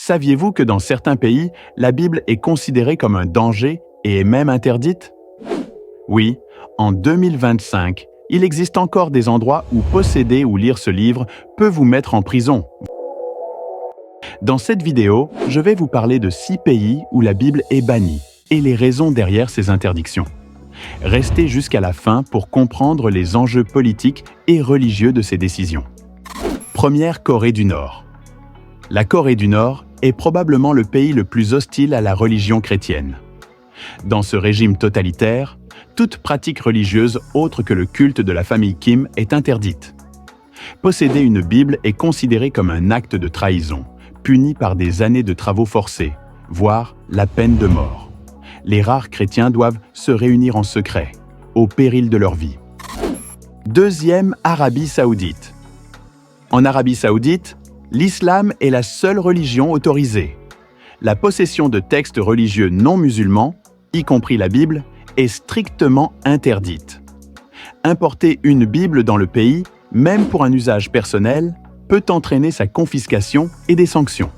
Saviez-vous que dans certains pays, la Bible est considérée comme un danger et est même interdite? Oui, en 2025, il existe encore des endroits où posséder ou lire ce livre peut vous mettre en prison. Dans cette vidéo, je vais vous parler de 6 pays où la Bible est bannie et les raisons derrière ces interdictions. Restez jusqu'à la fin pour comprendre les enjeux politiques et religieux de ces décisions. Première Corée du Nord. La Corée du Nord est probablement le pays le plus hostile à la religion chrétienne. Dans ce régime totalitaire, toute pratique religieuse autre que le culte de la famille Kim est interdite. Posséder une Bible est considéré comme un acte de trahison, puni par des années de travaux forcés, voire la peine de mort. Les rares chrétiens doivent se réunir en secret, au péril de leur vie. Deuxième, Arabie Saoudite. En Arabie Saoudite, l'islam est la seule religion autorisée. La possession de textes religieux non musulmans, y compris la Bible, est strictement interdite. Importer une Bible dans le pays, même pour un usage personnel, peut entraîner sa confiscation et des sanctions.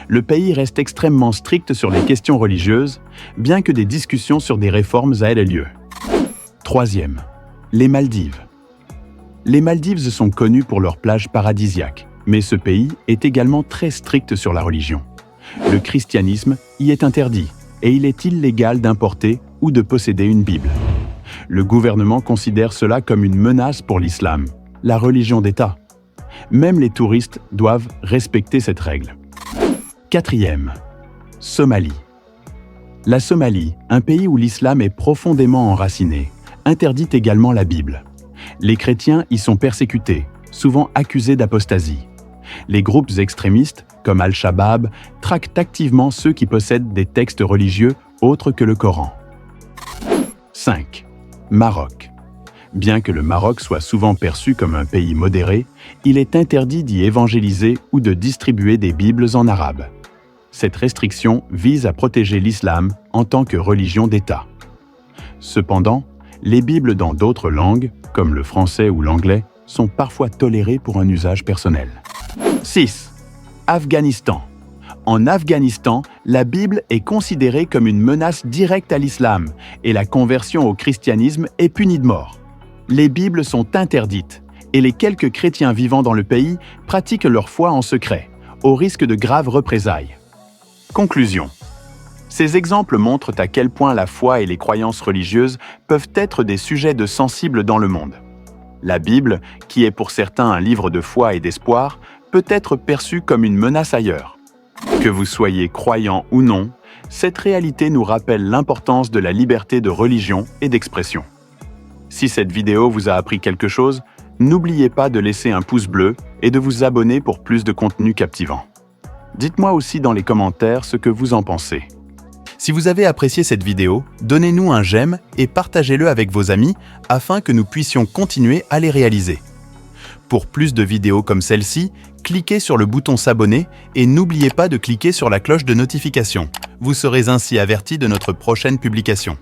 Le pays reste extrêmement strict sur les questions religieuses, bien que des discussions sur des réformes aient lieu. Troisième, les Maldives. Les Maldives sont connues pour leurs plages paradisiaques, mais ce pays est également très strict sur la religion. Le christianisme y est interdit et il est illégal d'importer ou de posséder une Bible. Le gouvernement considère cela comme une menace pour l'islam, la religion d'État. Même les touristes doivent respecter cette règle. Quatrième, Somalie. La Somalie, un pays où l'islam est profondément enraciné, interdit également la Bible. Les chrétiens y sont persécutés, souvent accusés d'apostasie. Les groupes extrémistes, comme Al-Shabaab, traquent activement ceux qui possèdent des textes religieux autres que le Coran. 5. Maroc. Bien que le Maroc soit souvent perçu comme un pays modéré, il est interdit d'y évangéliser ou de distribuer des Bibles en arabe. Cette restriction vise à protéger l'islam en tant que religion d'État. Cependant, les Bibles dans d'autres langues, comme le français ou l'anglais, sont parfois tolérées pour un usage personnel. 6. Afghanistan. En Afghanistan, la Bible est considérée comme une menace directe à l'islam et la conversion au christianisme est punie de mort. Les Bibles sont interdites et les quelques chrétiens vivant dans le pays pratiquent leur foi en secret, au risque de graves représailles. Conclusion. Ces exemples montrent à quel point la foi et les croyances religieuses peuvent être des sujets sensibles dans le monde. La Bible, qui est pour certains un livre de foi et d'espoir, peut être perçue comme une menace ailleurs. Que vous soyez croyant ou non, cette réalité nous rappelle l'importance de la liberté de religion et d'expression. Si cette vidéo vous a appris quelque chose, n'oubliez pas de laisser un pouce bleu et de vous abonner pour plus de contenu captivant. Dites-moi aussi dans les commentaires ce que vous en pensez. Si vous avez apprécié cette vidéo, donnez-nous un j'aime et partagez-le avec vos amis afin que nous puissions continuer à les réaliser. Pour plus de vidéos comme celle-ci, cliquez sur le bouton s'abonner et n'oubliez pas de cliquer sur la cloche de notification. Vous serez ainsi averti de notre prochaine publication.